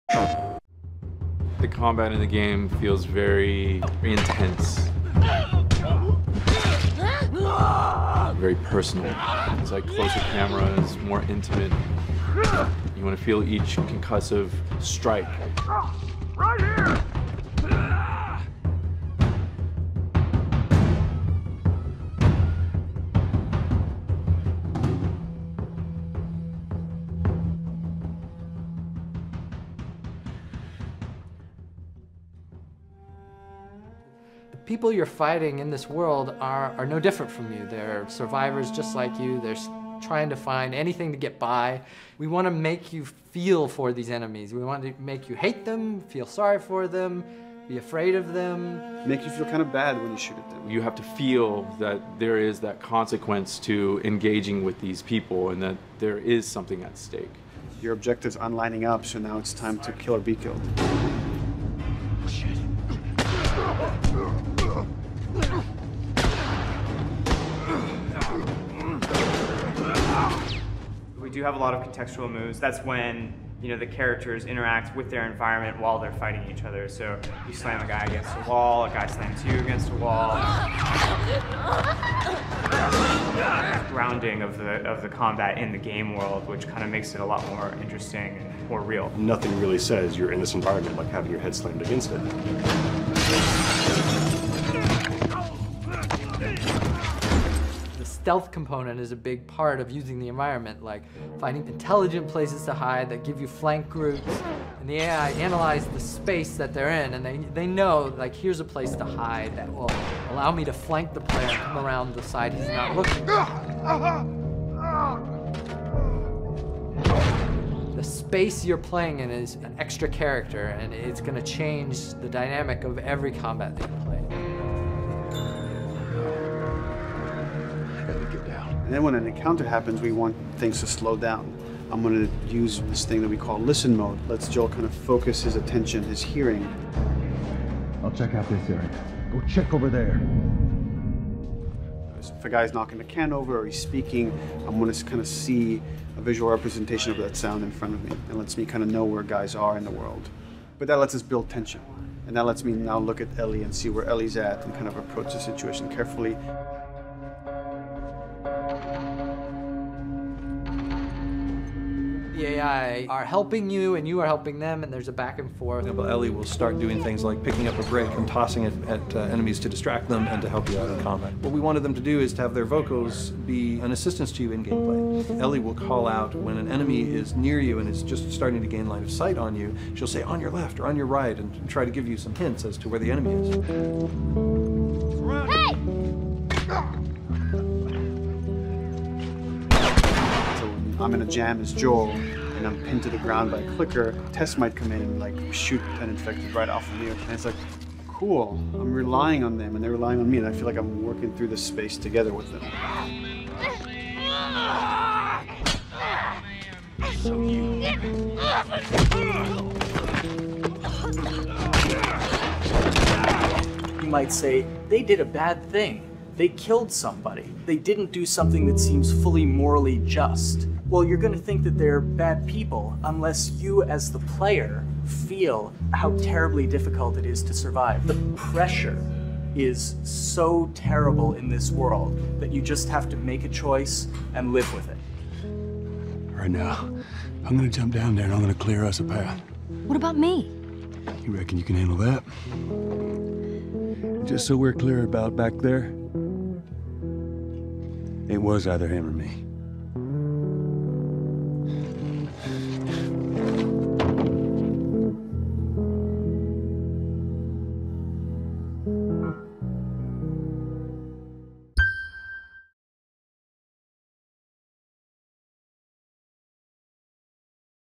The combat in the game feels very intense. Very personal. It's like closer camera, it's more intimate. You want to feel each concussive strike. Right here! People you're fighting in this world are no different from you. They're survivors just like you. They're trying to find anything to get by. We want to make you feel for these enemies. We want to make you hate them, feel sorry for them, be afraid of them. Make you feel kind of bad when you shoot at them. You have to feel that there is that consequence to engaging with these people and that there is something at stake. Your objectives aren't lining up, so now it's time to kill or be killed. We do have a lot of contextual moves. That's when, you know, the characters interact with their environment while they're fighting each other. So you slam a guy against a wall, a guy slams you against a wall. Grounding of the combat in the game world, which kind of makes it a lot more interesting and more real. Nothing really says you're in this environment like having your head slammed against it. Stealth component is a big part of using the environment, like finding intelligent places to hide that give you flank groups. And the AI analyze the space that they're in, and they know, like, here's a place to hide that will allow me to flank the player and come around the side he's not looking. The space you're playing in is an extra character, and it's going to change the dynamic of every combat that you play. And then when an encounter happens, we want things to slow down. I'm going to use this thing that we call listen mode. Lets Joel kind of focus his attention, his hearing. I'll check out this area. Go check over there. If a guy's knocking the can over or he's speaking, I'm going to kind of see a visual representation of that sound in front of me. It lets me kind of know where guys are in the world. But that lets us build tension. And that lets me now look at Ellie and see where Ellie's at and kind of approach the situation carefully. The AI are helping you and you are helping them, and there's a back and forth. Ellie will start doing things like picking up a brick and tossing it at enemies to distract them and to help you out in combat. What we wanted them to do is to have their vocals be an assistance to you in gameplay. Ellie will call out when an enemy is near you and is just starting to gain line of sight on you. She'll say on your left or on your right and try to give you some hints as to where the enemy is. Hey! I'm in a jam as Joel, and I'm pinned to the ground by a clicker. Tess might come in and like shoot an infected right off of me. And it's like, cool, I'm relying on them and they're relying on me, and I feel like I'm working through this space together with them. You might say, they did a bad thing. They killed somebody. They didn't do something that seems fully morally just. Well, you're going to think that they're bad people unless you, as the player, feel how terribly difficult it is to survive. The pressure is so terrible in this world that you just have to make a choice and live with it. Right now, I'm gonna jump down there and I'm gonna clear us a path. What about me? You reckon you can handle that? Just so we're clear about back there, it was either him or me.